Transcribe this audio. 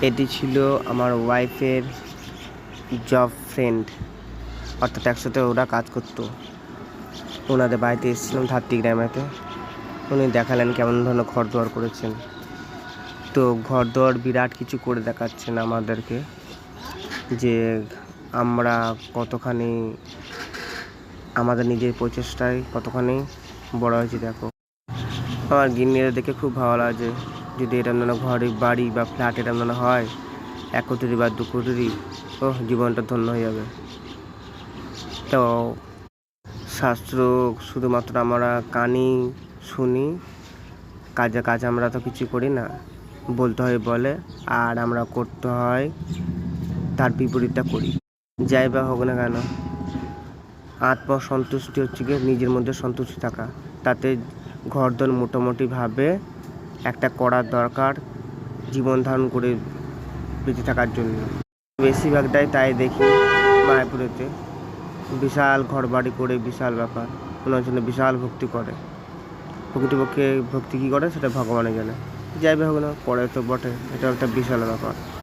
এটি ছিল আমার ওয়াইফের জব ফ্রেন্ড, অর্থাৎ একসাথে ওরা কাজ করতো। ওনাদের বাড়িতে এসেছিলাম ধাত্রী গ্রামেতে। উনি দেখালেন কেমন ধরনের ঘর দুয়ার করেছেন। তো ঘর দুয়ার বিরাট কিছু করে দেখাচ্ছেন আমাদেরকে, যে আমরা কতখানি আমাদের নিজের প্রচেষ্টায় কতখানি বড় হয়েছি। দেখো, আমার গিন্নিরা দেখে খুব ভালো লাগে। যদি এরকম ধরনের ঘরে বাড়ি বা ফ্ল্যাট এরকম ধরনের হয়, 1 কোটি বা 2 কোটি, জীবনটা ধন্য হয়ে যাবে। তো শাস্ত্র শুধুমাত্র আমরা কানই শুনি, কাজে কাজ আমরা তো কিছু করি না। বলতে হয় বলে, আর আমরা করতে হয় তার বিপরীতটা করি। যাই বা হোক না কেন, আত্মসন্তুষ্টি হচ্ছে গিয়ে নিজের মধ্যে সন্তুষ্টি থাকা। তাতে ঘরদোর মোটামুটিভাবে একটা করার দরকার জীবন ধারণ করে বেঁচে থাকার জন্য। বেশিরভাগটাই তাই দেখি মায়াপুরেতে, বিশাল ঘর বাড়ি করে বিশাল ব্যাপার, ওনার জন্য বিশাল ভক্তি করে। প্রকৃতপক্ষে ভক্তি কী করে সেটা ভগবানে জানে। যাই হোক না, করে তো বটে, এটা একটা বিশাল ব্যাপার।